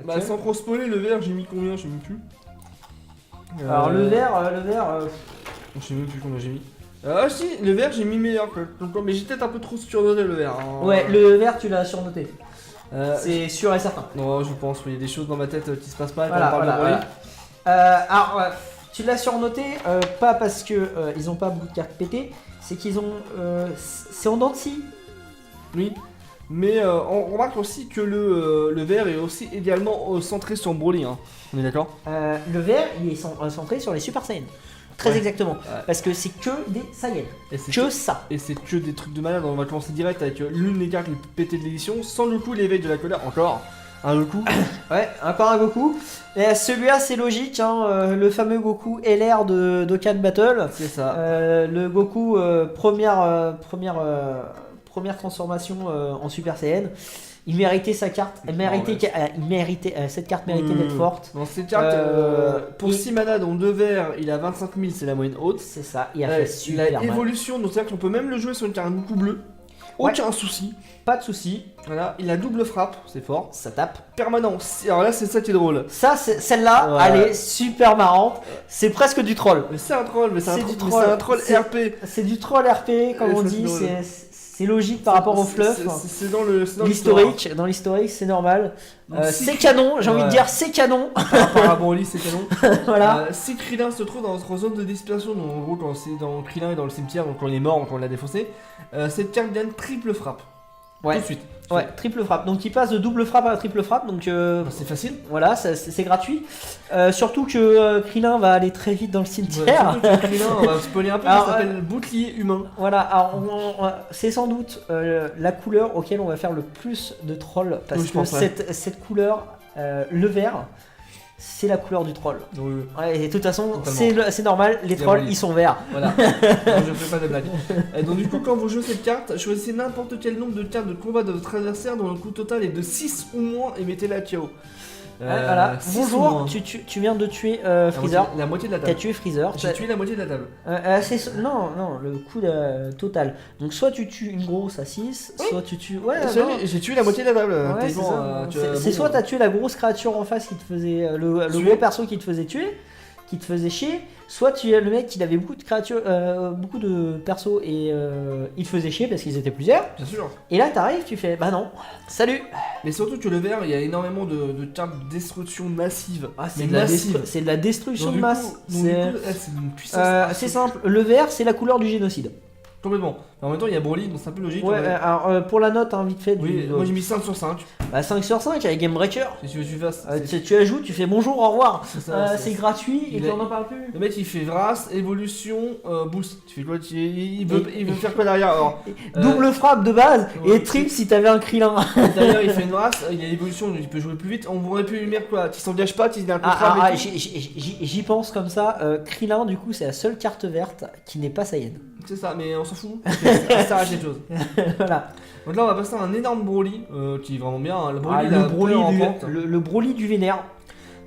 Bah, sans trop spoiler, le vert, j'ai mis combien? Je sais même plus. Alors le vert, Je sais même plus combien j'ai mis. Ah si, le vert j'ai mis meilleur mais j'ai peut-être un peu trop surnoté le vert. Hein. ouais, le vert tu l'as surnoté. C'est sûr et certain. Non, je pense, il y a des choses dans ma tête qui se passent pas quand Voilà, on parle de Broly. alors, tu l'as surnoté, pas parce que ils ont pas beaucoup de cartes pétées, c'est qu'ils ont... c'est en dents de scie. Oui, mais on remarque aussi que le vert est aussi également centré sur Broly, hein. On est d'accord? Le vert, il est centré sur les Super Saiyan. Très Ouais. exactement. Ouais. Parce que c'est que des Saiyans. Et c'est Que ça. Et c'est que des trucs de malade, on va commencer direct avec l'une des cartes les plus pétées de l'édition, sans le coup l'éveil de la colère, encore un Goku. Ouais, encore un Goku. Et celui-là, c'est logique, hein, le fameux Goku LR de Dokkan Battle. C'est ça. Le Goku première transformation en Super Saiyan. Il méritait sa carte. Cette carte méritait d'être forte. Dans cette carte, pour 6 mana dont 2 verts, il a 25 000, c'est la moyenne haute. C'est ça, il a fait Il super a mal. évolution, donc c'est-à-dire qu'on peut même le jouer sur une carte Goku bleu. Ouais. Aucun souci. Pas de soucis, Voilà, il a double frappe, c'est fort. ça tape. Permanent. Alors là, c'est ça qui est drôle. Ça, celle-là, Ouais. elle est super marrante. C'est presque du troll. Mais c'est un troll, mais c'est C'est un, du troll, troll. c'est un troll C'est- RP. C'est du troll RP, comme Ouais, on ça, dit. c'est drôle. C'est logique par rapport au fluff. C'est dans le c'est dans L'historique, dans l'historique, c'est normal. Donc, si C'est Kri- canon, j'ai envie de Ouais. dire c'est canon. Par rapport à Broly, c'est canon. Voilà. Si Krillin se trouve dans notre zone de dispersion, donc en gros quand c'est dans Krillin est dans le cimetière, donc quand il est mort, quand on l'a défoncé, cette carte gagne triple frappe. Ouais. Tout de suite. Ouais, triple frappe. Donc il passe de double frappe à triple frappe. Donc C'est facile. voilà, c'est gratuit. Surtout que Krillin va aller très vite dans le Ouais, cimetière. surtout que Krillin, on va spoiler un peu, Alors, ça s'appelle bouclier humain. Voilà, alors c'est sans doute la couleur auquel on va faire le plus de troll. Parce Oui, je que pense, ouais. cette couleur, le vert, c'est la couleur du troll. Oui, Ouais, et de toute façon, Totalement. c'est normal, les C'est trolls Broly. ils sont verts. voilà. Non, je fais pas de blague. Et donc du coup, quand vous jouez cette carte, choisissez n'importe quel nombre de cartes de combat de votre adversaire dont le coût total est de 6 ou moins et mettez-la à KO. Voilà, 6 ou bonjour, moins. tu viens de tuer La Freezer. moitié- La moitié de la T'as table. tué Freezer. J'ai tué la moitié de la table. Non, le coup total. Donc soit tu tues une grosse à 6, Oui. soit tu tues... Ouais, J'ai tué la moitié de la table. Ouais, c'est techniquement, ça. tu as- C'est bon, soit t'as tué la grosse créature en face qui te faisait... le Tuer. gros perso qui te faisait tuer, qui te faisait chier, soit tu es le mec qui avait beaucoup de créatures, beaucoup de persos et il te faisait chier parce qu'ils étaient plusieurs. Bien sûr. Et là t'arrives, tu fais bah non, salut. Mais surtout que le vert, il y a énormément de cartes de destruction massive. C'est Mais de, la massive. c'est de la destruction Donc, de du masse. coup- donc, du C'est coup, c'est une puissance. c'est simple, le vert c'est la couleur du génocide. Complètement. Mais en même temps, il y a Broly, donc c'est un peu logique. Ouais, ouais. alors pour la note, hein, vite fait, Oui, moi j'ai mis 5 sur 5. 5 sur 5 avec Game Breaker. Si tu veux que tu fasses. Tu ajoutes, tu fais bonjour, au revoir. C'est ça, C'est gratuit et il tu a- en parles plus. Le mec il fait Vras, évolution, boost. Tu fais quoi il veut faire quoi derrière alors Double frappe de base ouais, et triple si t'avais un Krillin. Derrière il fait une Vras, il a l'évolution, il peut jouer plus vite. On aurait pu lui mettre quoi? Tu s'engage pas, tu dis un contrat avec lui. J'y pense comme ça. Krillin, du coup, c'est la seule carte verte qui n'est pas Saiyan. C'est ça, mais on s'en fout. Ça s'arrête quelque chose. Voilà. Donc là on va passer à un énorme Broly qui est vraiment bien. Hein. Le Broly, Ah, il a le Broly peur en du, pente. le Broly du Vénère.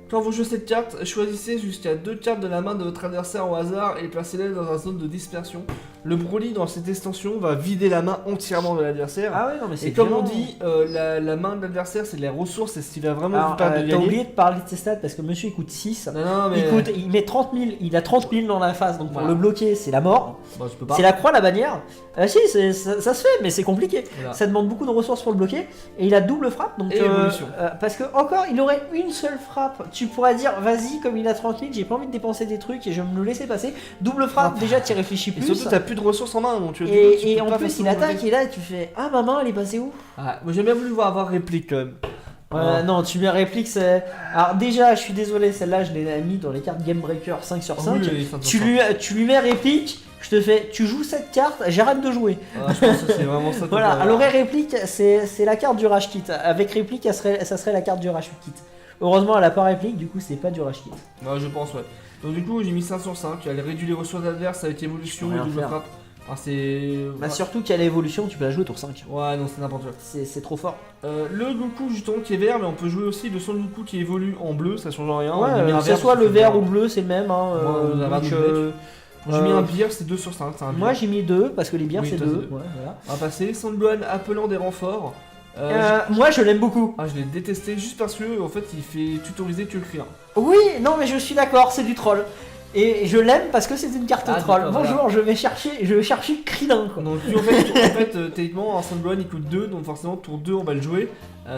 Quand vous jouez cette carte, choisissez jusqu'à 2 cartes de la main de votre adversaire au hasard et placez-les dans une zone de dispersion. Le Broly dans cette extension va vider la main entièrement de l'adversaire. Ah ouais, non, mais c'est Et comme on violent. dit, la main de l'adversaire c'est les ressources, c'est ce qui va vraiment vous Alors, permettre de t'as gagner. oublié de parler de ses stats parce que monsieur il coûte 6. Non, non, mais. Il met 30 000, il a 30 000 dans la face, donc pour Voilà. le bloquer, c'est la mort. Bon, je peux pas. C'est la croix, la bannière. Si, ça se fait, mais c'est compliqué. Voilà. Ça demande beaucoup de ressources pour le bloquer. Et il a double frappe. Donc, Et évolution. parce que, encore, il aurait une seule frappe. Tu pourrais dire, vas-y, comme il a 30 000, j'ai pas envie de dépenser des trucs et je vais me le laisser passer. Double frappe, déjà, tu réfléchis Et plus. surtout, t'as plus de ressources en main, donc tu Et peux en pas plus, il facilement attaque bloquer. et là, tu fais, ah, ma main, elle est passée où? Ah, moi j'ai bien voulu voir avoir réplique quand même. Non, tu mets réplique, c'est. Alors, déjà, je suis désolé, celle-là, je l'ai mis dans les cartes Game Breaker 5 sur 5. Ah oui, oui, 5 sur Tu lui mets réplique, je te fais, tu joues cette carte, j'arrête de jouer. Ah, je pense que c'est vraiment ça. Voilà, qu'on va alors avoir. réplique, c'est la carte du Rage Kit. Avec réplique, ça serait la carte du Rage Kit. Heureusement, elle a pas réplique, du coup, c'est pas du Rage Kit. Ouais, je pense, ouais. Donc, du coup, j'ai mis 5 sur 5. Elle réduit les ressources adverses avec évolution Je et peux rien double faire. frappe. Ah, c'est. Bah, surtout qu'à l'évolution, tu peux la jouer tour 5. Ouais, non, c'est n'importe quoi. C'est trop fort. Le Goku, justement, qui est vert, mais on peut jouer aussi le Son Goku qui évolue en bleu, ça change rien. Ouais, On a mis un que ce vert soit parce le que vert ou le bleu, c'est le même. Hein, Moi, on a donc, double J'ai mis euh, un bière, c'est 2 sur 5. C'est un moi bière. j'ai mis 2 parce que les bières Oui, c'est toi, 2. c'est deux. Ouais, voilà. On va passer. Son Gohan appelant des renforts. Moi je l'aime beaucoup. Ah, je l'ai détesté juste parce que en fait il fait tutoriser tuer le Krillin. Oui, non mais je suis d'accord, c'est du troll. Et je l'aime parce que c'est une carte Ah, troll. d'accord, Bonjour, voilà. je vais chercher Krillin quoi. Donc lui, en fait techniquement un Sunblade il coûte 2, donc forcément tour 2 on va le jouer.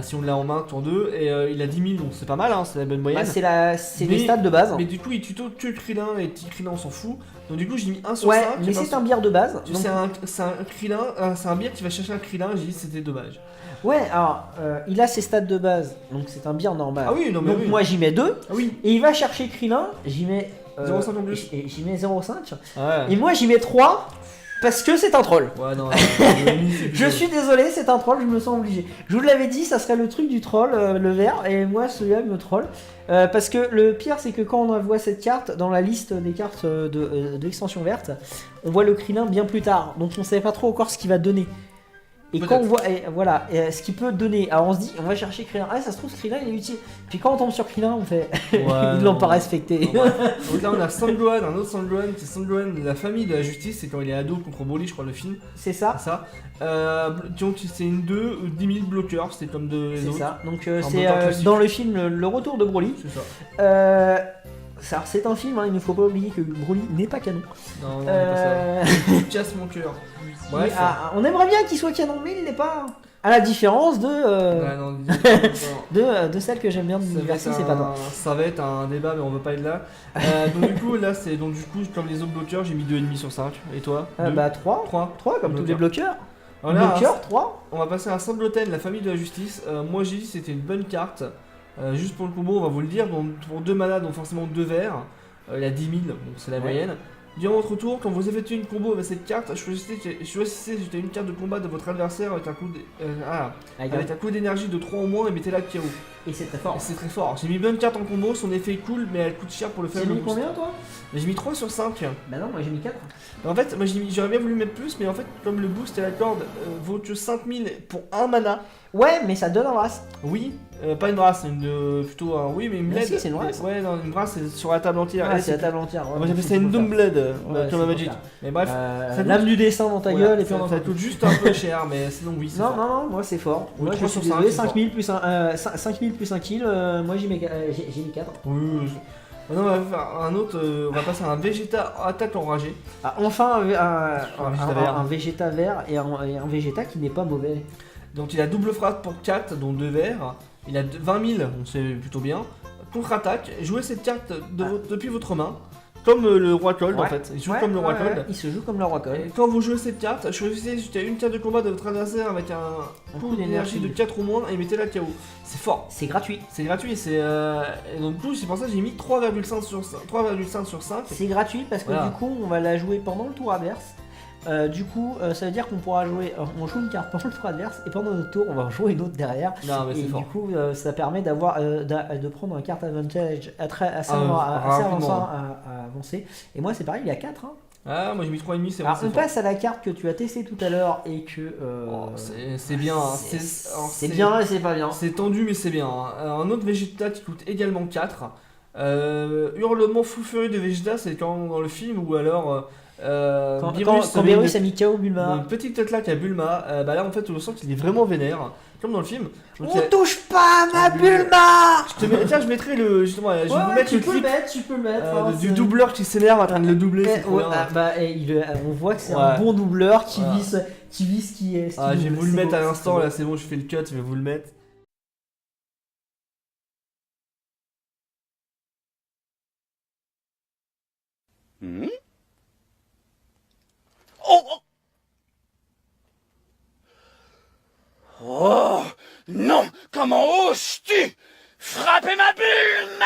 Si on l'a en main tour 2 et il a 10 000 donc c'est pas mal, hein, c'est la bonne moyenne. Bah, c'est les Mais- stats de base. Mais du coup il tuto tue le Krillin et petit Krillin on s'en fout. Donc du coup j'ai mis 1 sur Ouais, 5. mais c'est un bière de base. Tu donc- sais, c'est un Krillin, c'est un bière qui va chercher un Krillin, j'ai dit c'était dommage. Ouais, alors il a ses stats de base, donc c'est un bière normal. Ah oui, non mais donc oui. moi j'y mets 2. Ah oui, Et il va chercher Krillin, j'y mets 0,5 en plus. et j'y mets 0,5. ouais. Et moi j'y mets 3 parce que c'est un troll. Ouais, non, Je suis désolé, c'est un troll, je me sens obligé. Je vous l'avais dit, ça serait le truc du troll, le vert, et moi celui-là me troll. Parce que le pire, c'est que quand on voit cette carte dans la liste des cartes de l'extension verte, on voit le Krillin bien plus tard, donc on savait pas trop encore ce qu'il va donner. Et quand on voit, voilà, ce qu'il peut donner, alors on se dit, on va chercher Krillin. Ah, ça se trouve, ce Krillin il est utile. Puis quand on tombe sur Krillin, on fait, Ouais, ils l'ont non. pas respecté. Non, ouais. Donc là on a Sandgohan, un autre Sandgohan, qui est Sandgohan de la famille de la justice, c'est quand il est ado contre Broly, je crois, le film. C'est ça, C'est ça. Donc c'est une 2, 10 000 bloqueurs, c'était comme de les c'est autres. ça. Donc Un c'est bloqueur classique. dans le film Le Retour de Broly. C'est ça. Alors, c'est un film, hein, il ne faut pas oublier que Broly n'est pas canon. Non, non, pas ça. Tu casses mon cœur. Bref. On aimerait bien qu'il soit canon, mais il n'est pas. À la différence de, Ouais, non, non. de celle que j'aime bien de Ça va, l'univers, être c'est pas toi. ça va être un débat, mais on veut pas être là. Donc du coup, là, c'est donc du coup comme les autres bloqueurs, j'ai mis 2,5 sur 5. Et toi? Bah 3, 3. 3 comme tous les bloqueurs. Voilà, Bloqueur 3. on va passer à Sandloten, la famille de la justice. Moi j'ai dit que c'était une bonne carte. Juste pour le combo, on va vous le dire. Donc, pour 2 manas, donc forcément 2 verts. Il a 10 000, donc c'est la Ouais. moyenne. Durant votre tour, quand vous effectuez une combo avec cette carte, choisissez une carte de combat de votre adversaire avec un coup d'énergie de 3 ou moins et mettez-la Kiro. Et c'est très Et fort. c'est très fort. J'ai mis bonne carte en combo, son effet est cool, mais elle coûte cher pour le Tu as faible mis boost. combien toi? Mais j'ai mis 3 sur 5. Bah non, moi j'ai mis 4. En fait, moi j'aurais bien voulu mettre plus, mais en fait, comme le boost et la corde vaut que 5000 pour un mana, Ouais, mais ça donne un race. oui, pas une brasse, plutôt un oui, mais une Mais blade. si, c'est une brasse. Ouais, non, une brasse c'est sur la table entière. Ouais, Elle, c'est la table entière. Moi j'appelle ça une Doom Blade, Ouais, comme à c'est Magic. pour ça. Mais bref, ça Lame coûte- du dessin dans ta voilà, gueule et puis on en ça fait coûte juste un peu cher, mais sinon oui, c'est Non, fort. non, non, moi c'est fort. Oui, Moi je 3 suis sur 5, désolé, c'est 5000 plus 5000 plus 1 kill, moi j'ai mis 4. Oui. Maintenant, on va faire un autre, on va passer à un Vegeta attaque enragé. Ah, enfin Vegeta vert. un Vegeta vert et un Vegeta qui n'est pas mauvais. Donc il a double frappe pour 4, dont 2 verts. Il a 20 000, donc c'est plutôt bien. Contre-attaque, jouez cette carte depuis votre main, comme le roi Cold en Ouais. fait. Il joue Ouais, comme le roi ouais, Cold. ouais, il se joue comme le roi Cold. Et quand vous jouez cette carte, choisissez une carte de combat de votre adversaire avec un coup d'énergie de 4 ou moins et mettez-la KO. C'est fort, C'est gratuit. c'est gratuit, et donc du coup c'est pour ça que j'ai mis 3,5 sur 5. C'est gratuit parce que Voilà. du coup on va la jouer pendant le tour adverse. Du coup ça veut dire qu'on pourra jouer, on joue une carte pendant le tour adverse et pendant notre tour on va en jouer une autre derrière. Non mais Et c'est fort. du coup ça permet d'avoir de prendre un carte advantage assez rapidement. à avancer. Et moi c'est pareil, il y a 4. Hein. Ah moi j'ai mis 3,5, c'est vrai. Alors c'est on fort. passe à la carte que tu as testée tout à l'heure et que... Oh, c'est bien, hein. c'est bien et c'est pas bien. C'est tendu mais c'est bien. Hein. Un autre Vegeta qui coûte également 4. Hurlement fou furieux de Vegeta, c'est quand dans le film ou alors Quand Beerus Beerus a mis KO Bulma. une petite claque à Bulma, bah là en fait on sent qu'il est vraiment vénère, comme dans le film. Donc, On touche pas à ma Bulma! tiens, je mettrai le justement, je vais vous mettre le clip tu peux le mettre. du doubleur qui s'énerve en train de le doubler. C'est trop bien. On voit que c'est Ouais. un bon doubleur qui Voilà. vise ce qui est. Ah, je vais vous le mettre à l'instant là. là, c'est bon, je fais le cut, je vais vous le mettre. Oh non, comment oses-tu frapper ma Bulma?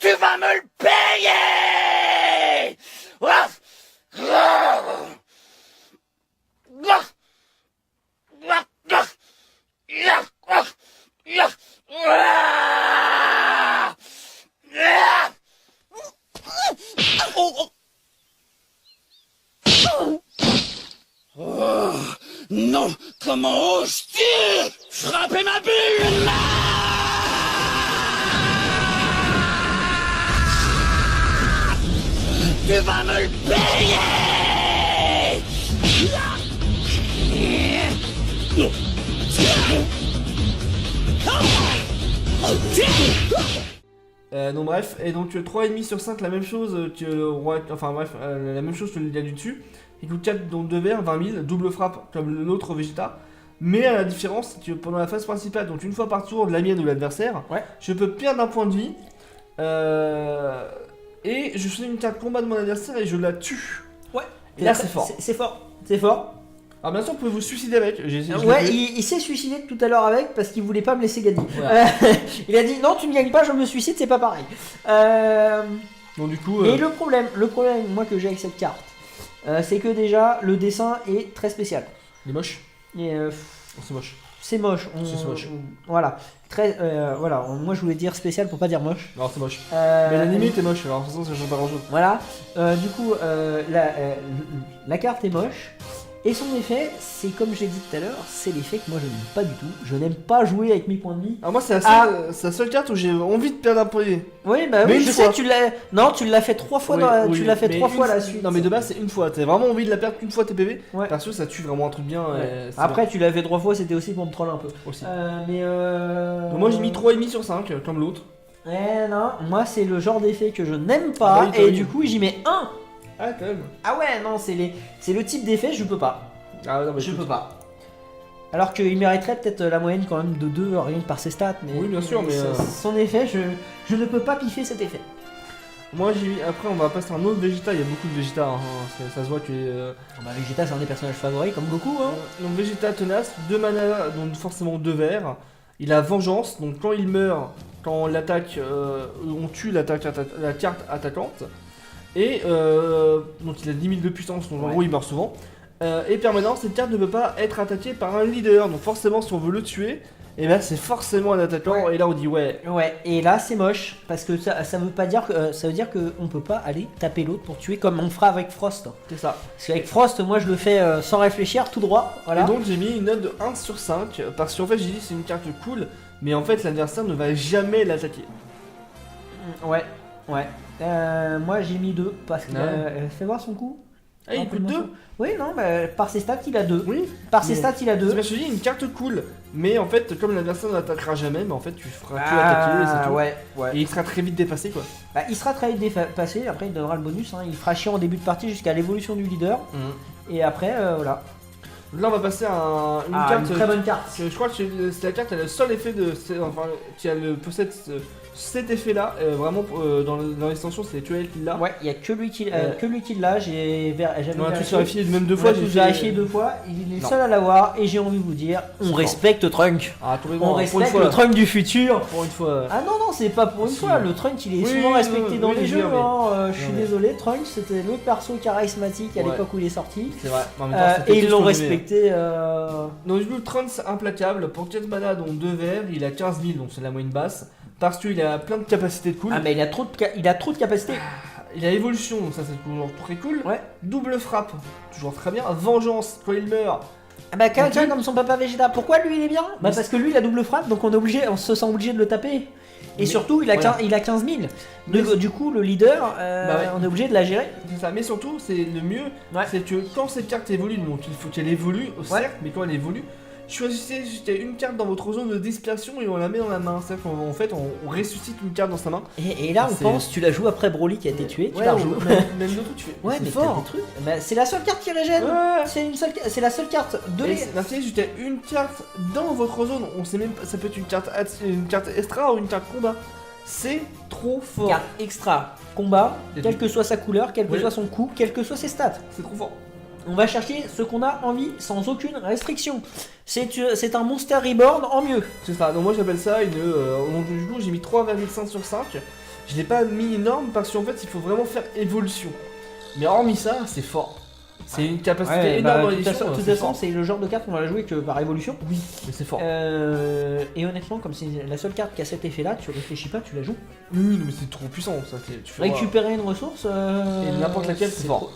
Tu vas me le payer! Oh, non, comment oses-tu frapper ma Bulma? Tu vas me le payer! Donc bref, et donc 3,5 sur 5, la même chose que Roi... Enfin bref, la même chose que le gars du dessus. Il coûte 4 donc 2 verres, 20 000, double frappe comme l'autre Vegeta. Mais la différence, c'est que pendant la phase principale, donc une fois par tour de la mienne ou de l'adversaire, je peux perdre un point de vie. Et je choisis une carte combat de mon adversaire et je la tue. Ouais. Et là c'est fort. C'est fort. C'est fort. Alors bien sûr, vous pouvez vous suicider avec. Ouais, il s'est suicidé tout à l'heure avec parce qu'il voulait pas me laisser gagner. Voilà. Il a dit non, tu ne gagnes pas, je me suicide, c'est pas pareil. Donc du coup. Et le problème, moi que j'ai avec cette carte, c'est que déjà le dessin est très spécial. Il est moche. Et C'est moche. c'est moche. C'est moche. Voilà. Très, voilà. Moi je voulais dire spécial pour pas dire moche. Non, c'est moche. Mais l'anime était moche, alors de toute façon ça change pas grand chose. Voilà. Du coup, la carte est moche. Et son effet, c'est comme j'ai dit tout à l'heure, c'est l'effet que moi je n'aime pas du tout. Je n'aime pas jouer avec mes points de vie. Alors moi c'est la seule carte où j'ai envie de perdre un point de vie. Oui, bah mais oui, une je fois. sais que tu l'as. Non, tu l'as fait 3 fois. Tu l'as fait 3 fois la suite. Non mais de base c'est une fois. T'as vraiment envie de la perdre qu'une fois tes PV. Ouais. Parce que ça tue vraiment un truc bien. Ouais. Après, tu l'as fait 3 fois, c'était aussi pour me troller un peu. Aussi. Donc moi j'ai mis 3,5 sur 5 comme l'autre. Non, moi c'est le genre d'effet que je n'aime pas. Ah oui, et du coup, j'y mets 1. Ah quand même. Ah ouais, non, c'est le type d'effet, je peux pas. Ah non mais Je peux pas. Alors qu'il mériterait peut-être la moyenne quand même de 2 rien que par ses stats. Mais oui bien sûr mais... Son effet, je ne peux pas piffer cet effet. Moi j'ai mis... Après on va passer à un autre Vegeta, il y a beaucoup de Vegeta, hein. Ça se voit que... Bah, Vegeta c'est un des personnages favoris comme Goku. Hein. Donc Vegeta tenace, 2 mana, donc forcément 2 verres. Il a vengeance, donc quand il meurt, quand on l'attaque, on tue la carte attaquante. Et donc il a 10 000 de puissance, donc en gros il meurt souvent. Et permanent, cette carte ne peut pas être attaquée par un leader, donc forcément si on veut le tuer, et ben c'est forcément un attaquant, et là on dit ouais. Ouais, et là c'est moche, parce que ça veut pas dire que ça veut dire qu'on peut pas aller taper l'autre pour tuer comme on fera avec Frost. C'est ça. Parce qu'avec Frost, moi je le fais sans réfléchir, tout droit, voilà. Et donc j'ai mis une note de 1 sur 5, parce qu'en fait j'ai dit c'est une carte cool, mais en fait l'adversaire ne va jamais l'attaquer. Ouais. Moi j'ai mis 2, parce que fais voir son coup. Ah il coûte 2. Oui, non, bah, par ses stats il a 2. Oui. Par ses stats il a 2. C'est bien, je te dis une carte cool, mais en fait comme l'adversaire ne l'attaquera jamais, mais en fait tu feras tout attaquer et c'est tout. Ouais. Et il sera très vite dépassé quoi. Bah, il sera très vite dépassé, après il donnera le bonus, hein. Il fera chier en début de partie jusqu'à l'évolution du leader. Et après, voilà. Donc là on va passer à une carte. Une très bonne carte. Je crois que c'est la carte qui a le seul effet de. Enfin, qui possède cet effet là, vraiment dans l'extension c'est Tuel qui l'a. Ouais, il y a que lui qui l'a, j'avais on a tous vérifié même 2 fois. J'ai vérifié 2 fois, il est le seul à l'avoir et j'ai envie de vous dire, on respecte Trunk. Ah, on respecte le Trunk du futur. Pour une fois. Ah non, c'est pas pour une fois, le Trunk il est souvent respecté dans les jeux. Je suis désolé, Trunk c'était le perso charismatique à l'époque où il est sorti. C'est vrai. Et ils l'ont respecté. Donc du coup, Trunks implacable, pour 4 mana dont 2 verts, il a 15 000, donc c'est la moyenne basse. Parce qu'il a plein de capacités de cool. Ah mais il a trop de capacités. Il a évolution, donc ça c'est toujours très cool. Ouais. Double frappe, toujours très bien. Vengeance, quand il meurt. Ah bah quelqu'un comme son papa Vegeta, pourquoi lui il est bien? Bah parce que lui il a double frappe, donc on se sent obligé de le taper. Et surtout il a 15 000. Du coup le leader, on est obligé de la gérer. C'est ça, mais surtout c'est le mieux, c'est que quand cette carte évolue, donc il faut qu'elle évolue, certes, mais quand elle évolue, choisissez juste une carte dans votre zone de dispersion et on la met dans la main. C'est-à-dire qu'en fait on ressuscite une carte dans sa main. Et là on pense, tu la joues après Broly qui a été tué, tu la rejoues. Même d'autres tu fais. Ouais, mais fort. Des trucs. Bah, c'est la seule carte qui régène. C'est la seule carte de les. C'est juste une carte dans votre zone. On sait même pas, ça peut être une carte extra ou une carte combat. C'est trop fort. Carte extra combat, quelle que soit sa couleur, quel que soit son coup, quelles que soient ses stats. C'est trop fort. On va chercher ce qu'on a envie sans aucune restriction. C'est un Monster Reborn en mieux. C'est ça, donc moi j'appelle ça une... donc du coup j'ai mis 3,5 sur 5. Je l'ai pas mis énorme parce qu'en fait il faut vraiment faire évolution. Mais hormis ça, c'est fort. C'est une capacité énorme dans l'édition. De toute façon, c'est le genre de carte qu'on va jouer que par évolution. Oui, mais c'est fort. Et honnêtement, comme c'est la seule carte qui a cet effet-là, tu réfléchis pas, tu la joues. Oui, mais c'est trop puissant ça. Récupérer une ressource... et n'importe laquelle, c'est fort.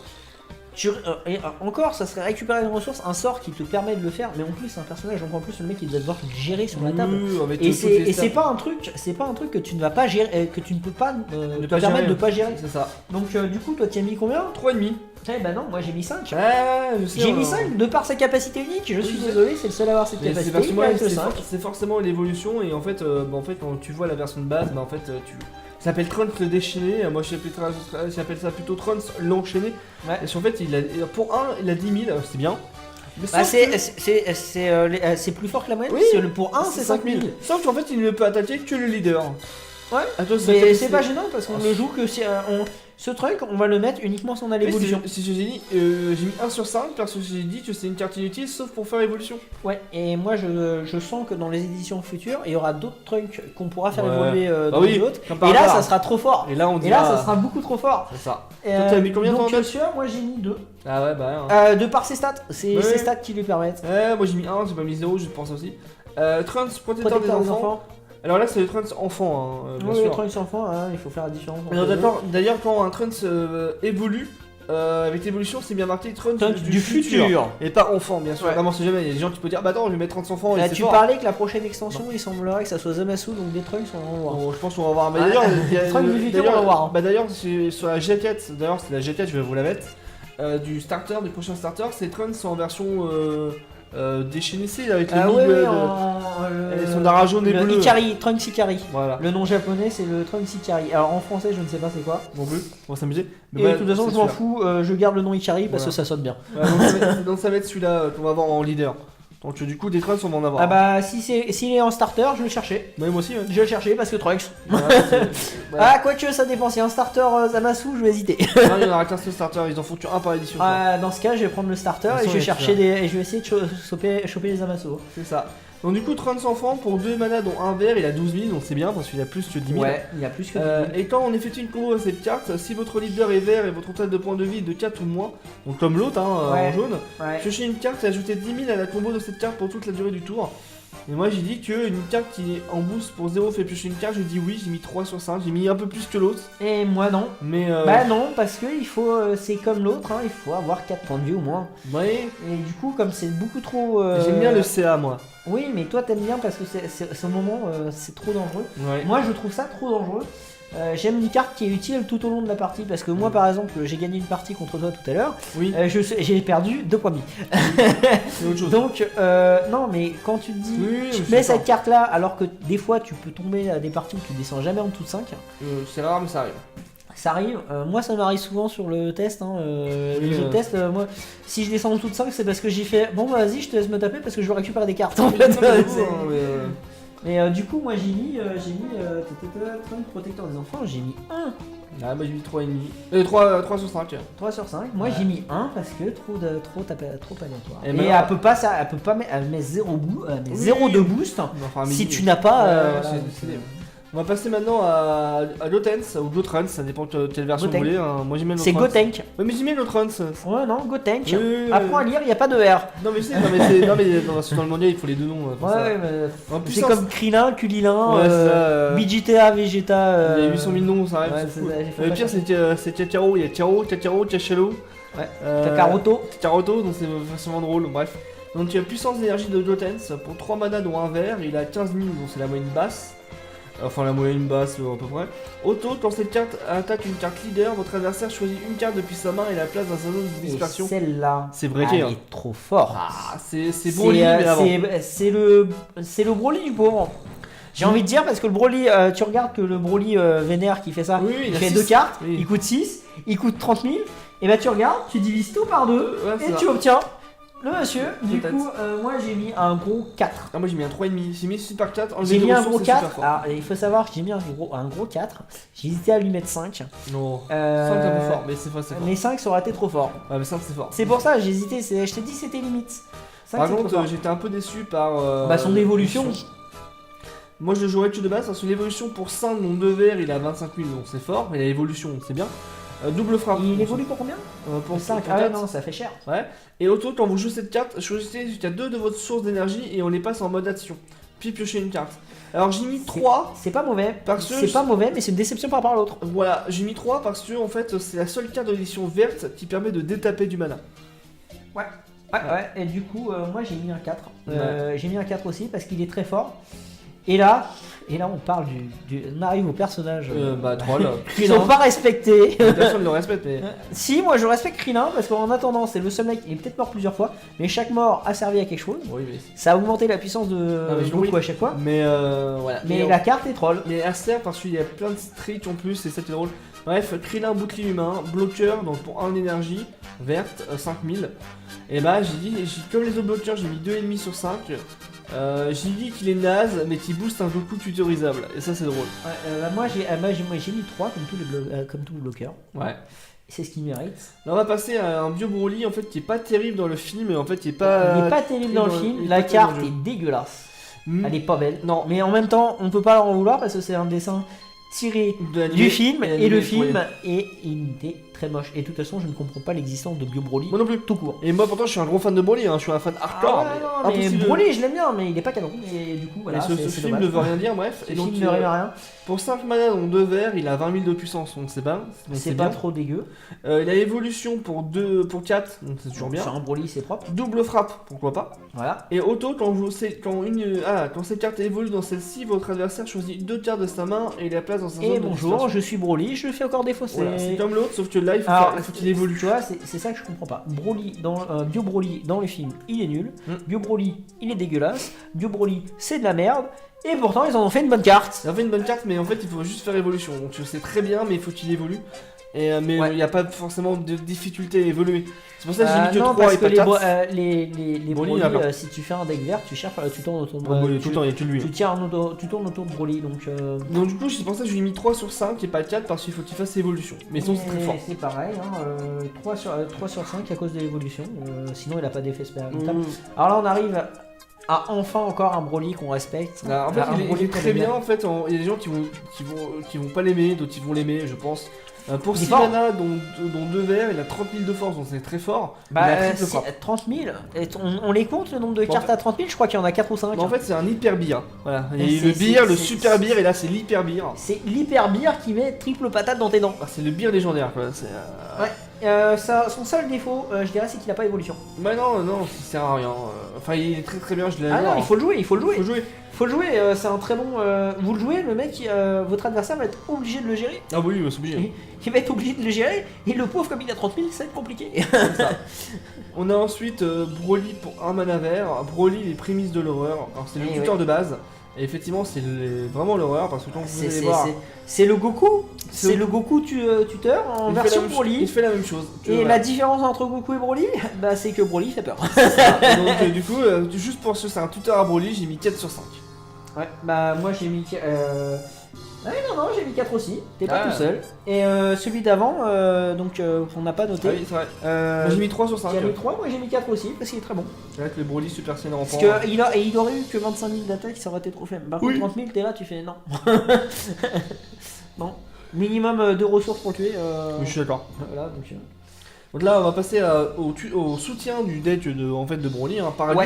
Encore, ça serait récupérer une ressource, un sort qui te permet de le faire, mais en plus un personnage, donc en plus le mec il doit devoir gérer sur la table. avec Et le côté c'est pas un truc que tu ne vas pas gérer, que tu ne peux pas te pas permettre gérer. de pas gérer. C'est ça. Donc du coup toi tu as mis combien? 3,5. Eh bah non, moi j'ai mis 5. Ouais, je sais, J'ai mis 5 de par sa capacité unique, je suis je sais. désolé, c'est le seul à avoir cette Mais c'est capacité. parce que il moi, a que c'est 5. c'est forcément l'évolution et en fait, quand tu vois la version de base, en fait ça s'appelle Trunks le déchaîné. Moi j'appelle ça plutôt Trunks l'enchaîné. Ouais. Et en fait pour un il a 10 000, c'est bien. Mais Bah, sauf que- c'est plus fort que la moyenne, Oui, parce que pour 1 c'est 5000. Sauf qu'en fait il ne peut attaquer que le leader. Ouais. Attends, Mais c'est pas gênant parce qu'on ne joue que si ce truc, on va le mettre uniquement si on a l'évolution. Si j'ai mis 1 sur 5 parce que j'ai dit que c'est une carte inutile sauf pour faire évolution. Ouais, et moi je sens que dans les éditions futures, il y aura d'autres trucs qu'on pourra faire Ouais. évoluer Ah dans oui, d'autres. comme par Et là, hasard. ça sera trop fort. Et là on Et dira. là, ça sera beaucoup trop fort. C'est ça. Euh, Toi, t'as mis combien, toi, donc en note celui-là, moi j'ai mis 2. Ah ouais, bah. Hein. De par ses stats, c'est Ouais. ses stats qui lui permettent. Ouais, moi j'ai mis 1, j'ai pas mis 0, je pense aussi. Trunks, protecteur des enfants. Alors là, c'est le Trunks enfant, bien Oui, sûr. les Trunks enfants, hein, il faut faire la différence. entre Alors, les deux. d'ailleurs, quand un Trunks évolue, avec l'évolution, c'est bien marqué Trunks Trunks du futur. Et pas enfant, bien sûr. Ouais. Vraiment, c'est jamais. Il y a des gens qui peuvent dire, bah attends, je vais mettre 30 enfants et c'est Tu fort. parlais que la prochaine extension, il semblerait que ça soit Zamasu, donc des Trunks, on va voir. Bon, je pense qu'on va voir. Mais Ah, d'ailleurs, il y a- Trunks du futur, d'ailleurs- on va voir. Bah d'ailleurs, sur la jaquette, d'ailleurs, c'est la jaquette, je vais vous la mettre. Du starter, du prochain starter, c'est Trunks en version déchaînée, c'est avec les Ah mille ouais, de- ouais, son dara jaune et le bleu. Ikari, Trunks Ikari. Voilà. Le nom japonais, c'est le Trunks Ikari. Alors en français, je ne sais pas c'est quoi. Non plus, on va s'amuser. Mais Et ouais, de toute façon, c'est je m'en celui-là. fous, je garde le nom Ikari parce Voilà. que ça sonne bien. Ouais, donc ça va être celui-là qu'on va avoir en leader. Donc du coup des Trunks on va en avoir. Ah bah, s'il est en starter, je vais le chercher. Ouais, moi aussi. Ouais. Je vais le chercher parce que Trunks. Voilà, voilà. Ah, quoique ça dépend. Si un starter Zamasu, je vais hésiter. Non, il y en aura qu'un seul starter, ils en font un par édition. je crois. Ah, dans ce cas, je vais prendre le starter De toute et je vais façon, chercher et je vais essayer de choper les Zamasu. C'est ça. Donc du coup Trunks enfant pour 2 mana dont un vert il a 12 000 donc c'est bien parce qu'il a plus que 10 000. Ouais, il y a plus que Et quand on effectue une combo de cette carte, si votre leader est vert et votre total de points de vie est de 4 ou moins, donc comme l'autre Ouais. en jaune, Ouais. piochez une carte et ajoutez 10 000 à la combo de cette carte pour toute la durée du tour. Et moi j'ai dit qu'une carte qui est en boost pour 0 fait piocher une carte, je dis oui, j'ai mis 3 sur 5, j'ai mis un peu plus que l'autre. Et moi non. Mais Bah non, parce que il faut, c'est comme l'autre, hein, il faut avoir 4 points de vie au moins. ouais, Et du coup, comme c'est beaucoup trop. j'aime bien le CA moi. Oui, mais toi t'aimes bien parce que ce moment c'est trop dangereux. Ouais. Moi je trouve ça trop dangereux. J'aime une carte qui est utile tout au long de la partie parce que moi par exemple j'ai gagné une partie contre toi tout à l'heure, Oui, j'ai perdu 2 points de vie. c'est autre chose. Donc non mais quand tu te dis Oui, tu je te suis mets d'accord. cette carte là alors que des fois tu peux tomber à des parties où tu descends jamais en dessous de 5, C'est rare mais ça arrive. ça arrive, moi ça m'arrive souvent sur le test, hein, les jeux de test, moi si je descends en dessous de 5 c'est parce que j'ai fait bon bah, vas-y je te laisse me taper parce que je veux récupérer des cartes en fait. Mais du coup moi j'ai mis Trunks protecteur des enfants, j'ai mis 1. Ah, moi j'ai mis 3,5. 3 sur 5. 3 sur 5, moi Ouais. j'ai mis 1 parce que trop aléatoire. Et Et, maintenant- elle peut pas mettre 0 Oui. de boost Enfin, si midi. tu n'as pas. Ouais, voilà. on va passer maintenant à Lotens ou Gotrans, ça dépend de quelle version Gotenk. vous voulez. Hein. Moi j'aime bien C'est Lotrans. Gotenk. Ouais, mais j'aime bien Lotrans. Ouais, non, Gotenk. Oui, oui, oui. Apprends à lire, il n'y a pas de R. Non mais je sais, non mais dans le mondial il faut les deux noms. pour ça. Ouais, mais. En C'est puissance, comme Krillin, Kulilin, Ouais, ça, Vegeta, Vegeta. il y a 800 000 noms, ça arrive, ouais, c'est fou. ça, j'ai fait Le pas pire ça. c'est Kakaro, il y a Kakaro, Kachalo. Ouais. Kakaroto. Kakaroto, donc c'est forcément drôle, bref. Donc il y a puissance d'énergie de Lotens pour 3 mana dont un vert, il a 15 000 donc c'est la moyenne basse. Enfin la moyenne basse à peu près. Auto, quand cette carte attaque une carte leader, votre adversaire choisit une carte depuis sa main et la place dans sa zone de Et dispersion. celle-là, C'est elle breaké. Hein. est trop forte. Ah, c'est Broly, mais avant. c'est le Broly du pauvre. J'ai envie de dire parce que le Broly, tu regardes que le Broly vénère qui fait ça, Oui, il a fait six. 2 cartes, Oui. il coûte 6, il coûte 30 000, et bah tu regardes, tu divises tout par 2, Ouais, c'est et ça. tu obtiens le monsieur. Du Peut-être. coup, moi j'ai mis un gros 4. Ah, moi j'ai mis un 3,5. J'ai mis Super 4. J'ai mis un gros 4, Fort. alors il faut savoir que j'ai mis un gros 4, j'ai hésité à lui mettre 5. Non. 5 Euh, c'est un peu fort, mais c'est fort. Mais 5 ça aurait été trop fort. Ouais, mais 5 c'est fort. C'est pour ça j'ai hésité, je t'ai dit c'était limite. 5, Par c'est trop contre, fort. j'étais un peu déçu par. Bah son évolution. Moi je le jouerais que de base, parce que l'évolution pour 5 non 2 verts il a 25 000 donc c'est fort, mais l'évolution c'est bien. Double frappe. Il évolue pour combien pour 5. pour Ah ouais, quatre. non, ça fait cher. Ouais. Et auto, quand vous jouez cette carte, choisissez jusqu'à 2 de votre source d'énergie et on les passe en mode action. puis piocher une carte. Alors j'ai mis 3. C'est pas mauvais. Parce que C'est pas mauvais, mais c'est une déception par rapport à l'autre. Voilà, j'ai mis 3 parce que en fait c'est la seule carte de l'édition verte qui permet de détaper du mana. Ouais, et du coup, moi j'ai mis un 4. J'ai mis un 4 aussi parce qu'il est très fort. Et là on parle on arrive au personnage. Troll. Ils sont pas respectés. Personne ne le respecte, mais. Si, moi je respecte Krillin parce qu'en attendant, c'est le seul mec, il est peut-être mort plusieurs fois, mais chaque mort a servi à quelque chose. Oui, mais. Ça a augmenté la puissance de Goku oui. à chaque fois. Mais voilà. Mais la carte est troll. Mais elle sert parce qu'il y a plein de tricks en plus, et ça qui est drôle. Bref, Krillin bouclier humain, bloqueur, donc pour 1 énergie, verte, 5000. Et bah comme les autres bloqueurs, j'ai mis 2,5 sur 5. J'ai dit qu'il est naze, mais qu'il booste un Goku tutorisable, et ça c'est drôle. Moi j'ai mis 3 comme tous les bloqueurs. Ouais. C'est ce qu'il mérite. Là on va passer à un Bio Broly en fait qui est pas terrible dans le film, et en fait qui est Il pas. n'est pas terrible dans le film, il est la pas terrible carte dans le est jeu. dégueulasse. Mm. Elle est pas belle. Non. Mais en même temps, on peut pas leur en vouloir parce que c'est un dessin tiré De l'animé du film et l'animé, le film ouais. est il était très moche. Et de toute façon, je ne comprends pas l'existence de Bio Broly. Moi non plus. Tout court. Et moi pourtant je suis un gros fan de Broly, hein. Je suis un fan hardcore. Ah, mais non, mais impossible. Broly, je l'aime bien, mais il est pas canon. Et du coup, voilà, Mais ce c'est film dommage. ne veut rien dire, bref. Ce Et donc, film ne rime à rien. pour 5 mana, donc 2 verts, il a 20 000 de puissance, donc c'est bien. Donc C'est pas bien. trop dégueu. Il a évolution pour 4, donc c'est toujours bien. Sur un Broly, c'est propre. Double frappe, pourquoi pas. Voilà. Et auto, quand cette carte évolue dans celle-ci, votre adversaire choisit 2 cartes de sa main et la place dans sa zone Et de bonjour, dispersion. je suis Broly, je fais encore des fausses. Voilà, c'est comme l'autre, sauf que là, il faut qu'il évolue. Tu vois, c'est ça que je comprends pas. Bio Broly dans le film, il est nul. Bio Broly, il est dégueulasse. Bio Broly, c'est de la merde. Et pourtant, ils en ont fait une bonne carte. Ça fait une bonne carte, mais en fait, il faut juste faire évolution. Donc, je sais très bien, mais il faut qu'il évolue. Mais il Ouais. n'y a pas forcément de difficulté à évoluer. C'est pour ça que j'ai mis que non, 3 parce et que pas les 4. Broly, Broly, il y en a plein. si tu fais un deck vert, tu tournes autour de Tout le temps, il n'y a que lui. tu tournes autour de Broly, donc Donc du coup, c'est pour ça que je lui ai mis 3 sur 5 et pas 4 parce qu'il faut qu'il fasse évolution. Mais sinon, c'est très fort. C'est pareil, 3 sur 5 à cause de l'évolution, sinon il a pas d'effet spécial. Alors là on arrive à enfin encore un Broly qu'on respecte. En fait, Un il Broly est qu'on très aime bien. En fait, il y a des gens qui vont pas l'aimer, d'autres qui vont l'aimer, je pense. Pour Il est 6 fort. mana, dont 2 verts, il a 30 000 de force, donc c'est très fort. Il a triple frappe. 30 000, et on les compte le nombre de Bon, cartes en à 30 000, je crois qu'il y en a 4 ou 5. Mais en fait, c'est un hyper beer. Voilà. Il y a Et eu le c'est- beer, le c'est- super beer, et là, c'est l'hyper beer. C'est l'hyper beer qui met triple patate dans tes dents. Ah, c'est le beer légendaire, quoi. Son seul défaut, je dirais, c'est qu'il a pas évolution. Bah non, ça sert à rien. Enfin, il est très très bien, je l'ai Ah non, il faut le jouer, Faut jouer. c'est un très bon. Vous le jouez, le mec, votre adversaire va être obligé de le gérer. Ah oui, c'est obligé. Il va être obligé de le gérer, et le pauvre, comme il a 30 000, ça va être compliqué. On a ensuite Broly pour 1 mana vert. Broly, les prémices de l'horreur. Alors, c'est le Eh tuteur de base. Et effectivement, c'est vraiment l'horreur parce que quand vous allez voir. C'est le Goku, C'est c'est le Goku tuteur en il fait version la même Broly. Il fait la même chose. Et Voilà. la différence entre Goku et Broly, bah c'est que Broly fait peur. Et donc, du coup, juste pour ce, c'est un tuteur à Broly, j'ai mis 4 sur 5. Ouais, bah moi j'ai mis. Ah oui, non, j'ai mis 4 aussi, t'es pas Ah. tout seul. Et celui d'avant, on n'a pas noté. Ah oui, c'est vrai. Moi, j'ai mis 3 sur 5. Qui a mis 3, moi j'ai mis 4 aussi, parce qu'il est très bon. C'est vrai que le Broly Super Saiyan Parce rampant. qu'il aurait eu que 25 000 d'attaque, ça aurait été trop faible. Par Oui. contre, 30 000, t'es là, tu fais non. Non. Minimum de ressources pour le tuer. Oui, je suis d'accord. Voilà, Donc là, on va passer au soutien du deck de Broly, hein, Paragus.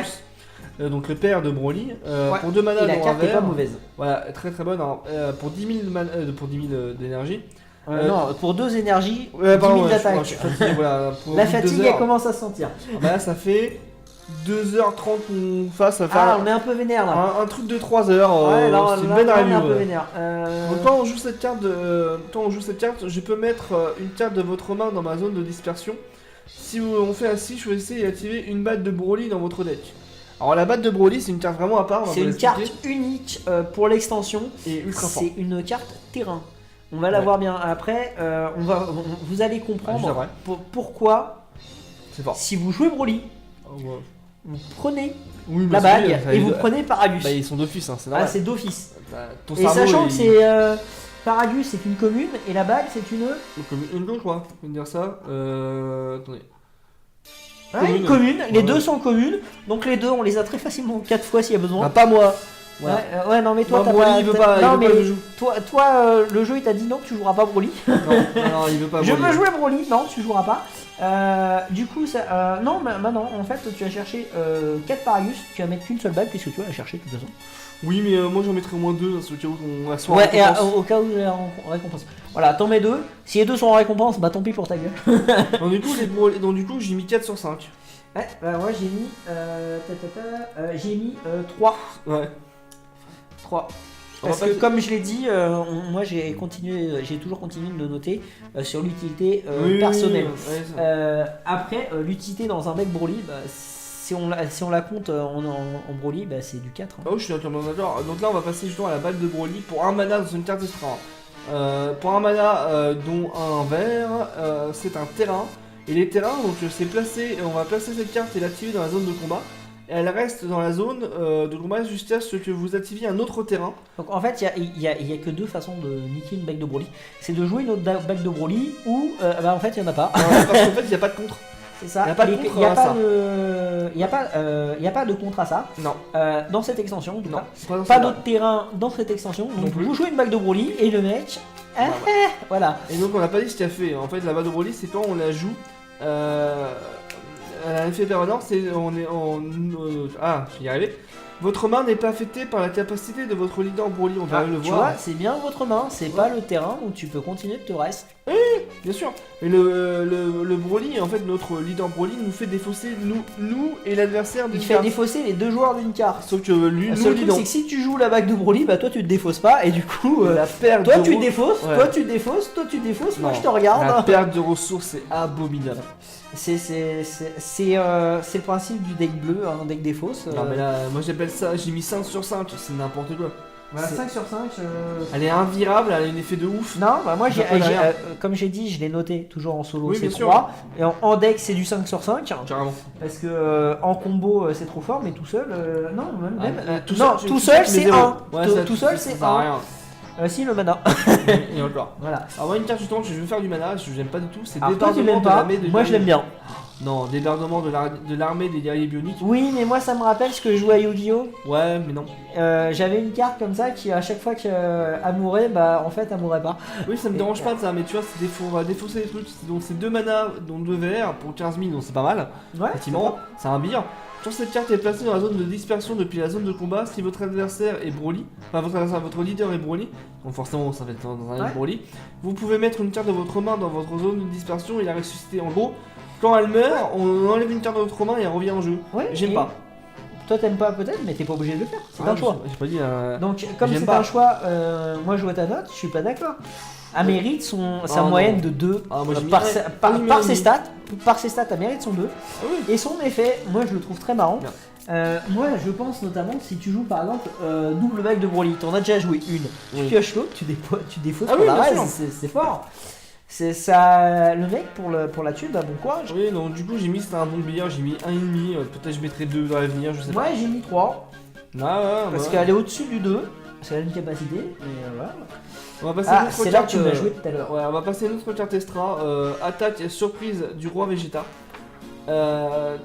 Ouais. Donc le père de Broly. Ouais. Pour 2 mana Et la dans un carte est vert. pas mauvaise. Voilà, très très bonne. Hein. Pour 10 000 d'énergie. Non, pour 2 énergies, 10 Ouais, 000 pardon, d'attaque. je suis fatigué, voilà, pour La 2 fatigue, heures. elle commence à se sentir. Bah là, ça fait 2h30 qu'on fasse à Ah, faire on est un peu vénère là. un truc de 3 heures. Ouais, là, c'est une là, bonne là, on est review. un peu vénère. Donc quand on joue cette carte, je peux mettre une carte de votre main dans ma zone de dispersion. Si on fait ainsi, choisissez et activez une batte de Broly dans votre deck. Alors la batte de Broly, c'est une carte vraiment à part. on va C'est vous une l'expliquer, carte unique pour l'extension. et ultra fort. C'est une carte terrain. On va la voir bien après. Vous allez Ah, juste comprendre après. pourquoi, C'est fort. si vous jouez Broly, Oh, ouais. vous prenez Oui, la mais bague c'est- ça, et ils- vous prenez Paragus. Bah, ils sont d'office, hein, c'est Ah, normal. c'est d'office. Bah, ton Et cerveau, sachant il- que c'est Paragus, c'est une commune et la bague, c'est une. Comme une gauche, je crois. Je vais dire ça. Attendez. Ouais, Commune. une commune. Les Ouais. deux sont communes. Donc les deux, on les a très facilement 4 fois s'il y a besoin. Ah, pas moi. Voilà. Ouais, non, mais toi, Non, t'as Broly, pas. il veut t'as- pas, non, il veut mais pas le jeu. toi, le jeu, il t'a dit non, tu joueras pas Broly. Non, il veut pas. Je Broly. veux jouer Broly, non, tu joueras pas. Du coup, ça, non, maintenant, en fait, tu vas chercher 4 Parius, tu vas mettre qu'une seule bague, puisque tu vas la chercher de toute façon. Oui, mais moi j'en mettrais au moins 2, parce qu'au cas où on la soit en Ouais, et récompense. au cas où il est en récompense. Voilà, t'en mets 2. Si les 2 sont en récompense, bah tant pis pour ta gueule. Donc du coup, j'ai mis 4 sur 5. Ouais, bah moi j'ai mis. J'ai mis 3. Ouais. 3. On Parce va que pas- comme je l'ai dit, moi j'ai toujours continué de noter sur l'utilité Oui, personnelle. oui, oui, ouais, ça. Après, l'utilité dans un deck Broly, bah, si on la compte en Broly, bah, c'est du 4. Hein. Oh, je suis entièrement d'accord. Donc là, on va passer justement à la bague de Broly pour un mana dans une carte extra. Pour un mana, dont un vert, c'est un terrain. Et les terrains, donc c'est placé, on va placer cette carte et l'activer dans la zone de combat. Et elle reste dans la zone de combat jusqu'à ce que vous activiez un autre terrain. Donc en fait, il y a que deux façons de niquer une bague de Broly. C'est de jouer une autre bague de Broly ou bah en fait il y en a pas. Parce qu'en fait, il n'y a pas de contre. C'est ça. Il y a pas de Les- contre il y a à pas ça. de- il y a pas, il y a pas de contre à ça. Non, Dans cette extension, en tout non. cas. Pas Pas d'autre terrain dans cette extension. Non Donc plus. vous jouez une bague de Broly et le mec, voilà. Et donc on n'a pas dit ce qu'il a fait. En fait, la bague de Broly, c'est quand on la joue. Elle a un effet permanent, c'est on est en je vais y arriver. Votre main n'est pas affectée par la capacité de votre leader Broly, on va Ah, le tu voir. vois, c'est bien votre main, c'est pas le terrain où tu peux continuer de te reste. Bien sûr. Mais le Broly, en fait, notre leader Broly nous fait défausser nous et l'adversaire d'une Il fait carte. défausser les deux joueurs d'une carte. Sauf que lui, Le nous, seul lui, truc, non. c'est que si tu joues la bague de Broly, bah toi tu te défausses pas et du coup, La perte toi de tu re- défausses, Ouais. toi tu défausses, toi tu défausses, moi Non. je te regarde. La perte de ressources, c'est abominable. C'est le principe du deck bleu, un deck défausse. Non, mais là, moi j'appelle ça, j'ai mis 5 sur 5, c'est n'importe quoi. Voilà, c'est- 5 sur 5. Elle est invirable, elle a un effet de ouf. Non, bah moi, J'appelle rien. comme j'ai dit, je l'ai noté toujours en solo, Oui, c'est bien sûr. 3. Et en deck, c'est du 5 sur 5. Carrément. Parce que en combo, c'est trop fort, mais tout seul, non, même. Tout non, seul, tout tu seul, mets c'est zéro. 1. Ouais, Tout seul, ça c'est sert à 1. rien. Si, le mana. Et encore. Voilà. Alors moi une carte justement que je veux faire du mana, je j'aime pas du tout, c'est Alors toi, tu débordement l'aimes de pas, l'armée de moi je l'aime bien. Non, débordement de l'armée des guerriers bioniques. Oui, mais moi, ça me rappelle ce que je jouais à Yu-Gi-Oh! Ouais, mais non. J'avais une carte comme ça qui, à chaque fois qu'elle mourait, bah en fait, elle mourait pas. Oui, ça me dérange pas de ça, mais tu vois, on va défausser les trucs. Donc c'est 2 mana, dont 2 verts pour 15 000, donc c'est pas mal. Ouais, Effectivement, c'est un billard. Quand cette carte est placée dans la zone de dispersion depuis la zone de combat, si votre adversaire est Broly, enfin votre leader est Broly, donc forcément ça va être dans un Ouais. Broly, vous pouvez mettre une carte de votre main dans votre zone de dispersion et la ressusciter. En gros, quand elle meurt, on enlève une carte de votre main et elle revient en jeu. Ouais, J'aime et pas. Toi, t'aimes pas peut-être, mais t'es pas obligé de le faire. C'est Ah, un choix. J'ai pas dit. Donc, comme J'aime c'est pas. un choix, moi je vois ta note, je suis pas d'accord. Amérite sa Ah, moyenne non. de 2 Ah, moi, j'ai mis par, un- sa- ah, par- j'ai mis par un ses demi. stats. Par ses stats, Amérite son 2. Ah oui. Et son effet, moi je le trouve très marrant. Bien. Moi je pense notamment si tu joues par exemple double bague de Broly, t'en as déjà joué une, tu Oui. pioches l'autre, tu défausses Ah pour oui, la bien raise, sûr. c'est fort. C'est ça, le mec pour la thune, bah, bon courage. Oui, donc du coup, j'ai mis c'était un bon billard, j'ai mis 1,5. Peut-être je mettrai 2 dans l'avenir, je sais Moi pas. j'ai mis 3, Ah, ouais, parce ouais. qu'elle est au-dessus du 2, parce qu'elle a une capacité, mais voilà. On va passer Ah, une autre c'est là que carte, tu m'as joué tout à l'heure. Ouais, on va passer une autre carte extra. Attaque surprise du roi Vegeta.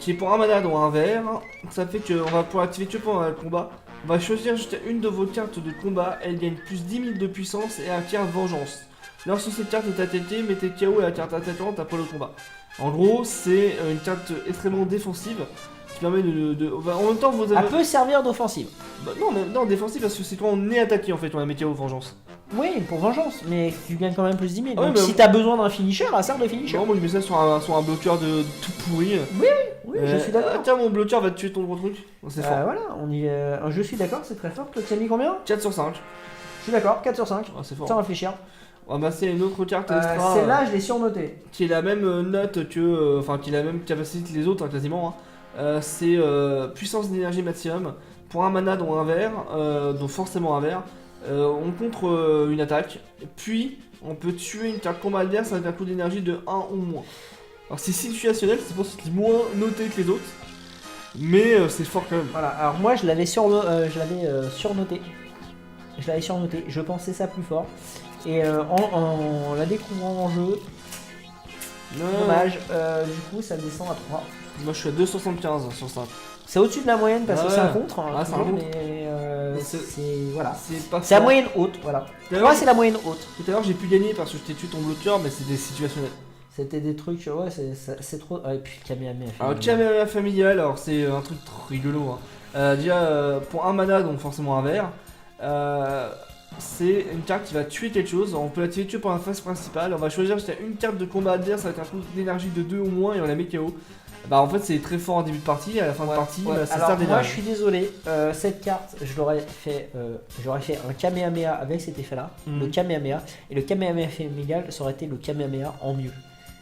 Qui est pour un mana dont un vert. Ça fait qu'on va pouvoir activer que pendant le combat. On va choisir juste une de vos cartes de combat. Elle gagne plus 10 000 de puissance et acquiert vengeance. Lorsque cette carte est attaquée, mettez KO la carte attaquante après le combat. En gros, c'est une carte extrêmement défensive. Qui permet en même temps, vous avez. Elle peut servir d'offensive. Bah, non, mais non, défensive parce que c'est quand on est attaqué en fait, on a mis KO vengeance. Oui, pour vengeance, mais tu gagnes quand même plus 10 000. Ah ouais, Donc mais- si t'as besoin d'un finisher, elle sert de finisher. Non, moi je mets ça sur un bloqueur de tout pourri. Oui, je suis d'accord. Tiens, mon bloqueur va te tuer ton gros truc. C'est fort. Voilà, je suis d'accord, c'est très fort. Toi, tu as mis combien? 4 sur 5. Je suis d'accord, 4 sur 5. C'est fort. Sans réfléchir. On va passer à une autre carte extra. Celle-là, je l'ai surnotée. Qui est la même note que. Enfin, qui est la même capacité que les autres, hein, quasiment. Hein. C'est puissance d'énergie maximum. Pour un mana, dont un vert. Donc forcément un vert. On contre une attaque. Puis, on peut tuer une carte combat adverse avec un coût d'énergie de 1 ou moins. Alors, c'est situationnel, c'est pour ça qu'il est moins noté que les autres. Mais c'est fort quand même. Voilà, alors moi, je l'avais surnoté. Je l'avais surnoté, je pensais ça plus fort. Et en la découvrant en jeu, dommage, du coup, ça descend à 3. Moi je suis à 2,75 sur 5. C'est au-dessus de la moyenne parce que Ouais. c'est un contre. hein, Ah, c'est un toujours, contre. mais voilà. C'est pas C'est la fort. moyenne haute, voilà. D'ailleurs, 3 c'est la moyenne haute. Tout à l'heure j'ai pu gagner parce que je t'ai tué ton bloqueur, mais c'est des situationnels. C'était des trucs, ouais, c'est trop. Ah, et puis Kamehameha. Alors Kamehameha familial, alors c'est un truc trop rigolo. Hein. Déjà pour un mana, donc forcément un vert, c'est une carte qui va tuer quelque chose. On peut la tuer pour la phase principale. On va choisir jusqu'à une carte de combat adverse avec un coup d'énergie de 2 ou moins et on la met KO. Bah en fait c'est très fort en début de partie, à la fin de partie, Ouais. bah, ça Alors sert moi d'énergie. je suis désolé, cette carte j'aurais fait un Kamehameha avec cet effet là, Mhm. le Kamehameha, et le Kamehameha familial ça aurait été le Kamehameha en mieux.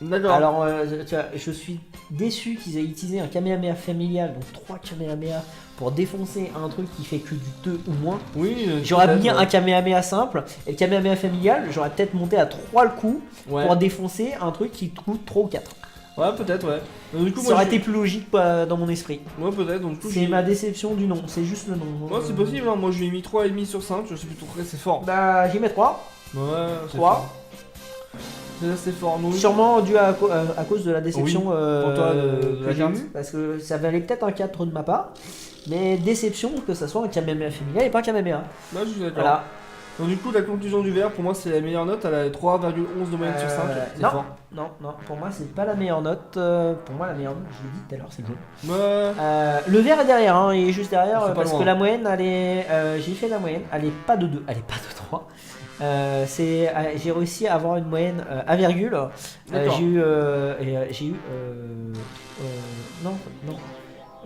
D'accord. Alors tu vois, je suis déçu qu'ils aient utilisé un Kamehameha familial, donc 3 Kamehameha pour défoncer un truc qui fait que du 2 ou moins. Oui, J'aurais peut-être, mis ouais. un Kamehameha simple, et le Kamehameha familial j'aurais peut-être monté à 3 le coup Ouais. pour défoncer un truc qui coûte 3 ou 4. Ouais, peut-être, ouais. Donc, du coup, Ça aurait été plus logique dans mon esprit. Ouais, peut-être. Donc, du coup, C'est j'ai- ma déception du nom, c'est juste le nom. Ouais, c'est possible, hein. Moi je lui ai mis 3,5 sur 5, je sais plus trop très, c'est fort. Bah j'y mets 3. Ouais, c'est 3. fort. C'est fort. Donc, Sûrement dû à cause de la déception Oui, pour toi, de la que j'ai carte. eue, parce que ça valait peut-être un 4 de ma part, mais déception que ça soit un Kamehameha familial et pas un Kamehameha. ouais, je suis d'accord. Voilà. Donc, du coup, la conclusion du verre, pour moi, c'est la meilleure note. Elle a 3,11 de moyenne sur 5. C'est non, fort. non, pour moi c'est pas la meilleure note. Pour moi la meilleure note, je l'ai dit tout à l'heure, c'est le jaune. Ouais. Le vert est derrière, hein, il est juste derrière C'est pas parce loin. que la moyenne, elle est, j'ai fait la moyenne, elle est pas de 2, elle est pas de 3. J'ai réussi à avoir une moyenne à virgule. D'accord. Non.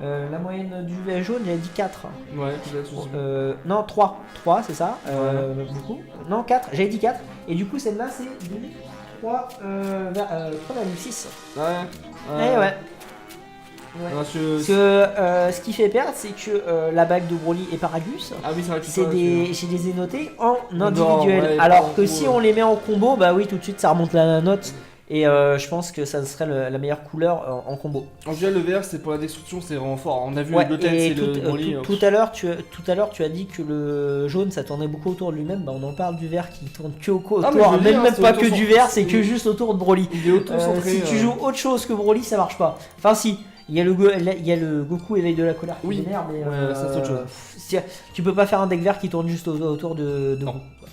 La moyenne du vert jaune, j'avais dit 4. Ouais, peut-être. je sais plus. Non, 3. 3, c'est ça. Beaucoup. Non, 4. J'avais dit 4. Et du coup, celle-là, c'est 3,6. Ouais. Eh ouais. Parce que- Parce que ce qui fait perdre, c'est que la bague de Broly et Paragus, Ah oui, c'est vrai que c'est ça, je les ai notés en Non, individuel. ouais, Alors pas que en si gros, on les met en combo, bah oui, tout de suite ça remonte la note. Et je pense que ça serait la meilleure couleur en combo. En tout cas, le vert, c'est pour la destruction, c'est vraiment fort. On a vu Ouais, le Goten, et c'est le Broly. tout à l'heure, tu as dit que le jaune ça tournait beaucoup autour de lui-même. Bah, on en parle du vert qui tourne que autour, Ah, mais je veux dire, même c'est pas que autour- du vert, c'est il- que juste autour de Broly. Il est auto-centré. Si tu joues autre chose que Broly, ça marche pas. Enfin, si, il y a le Goku éveil de la colère qui Oui. m'énerve, mais Ouais, ça, c'est autre chose. tu peux pas faire un deck vert qui tourne juste autour de Non. Goku, quoi.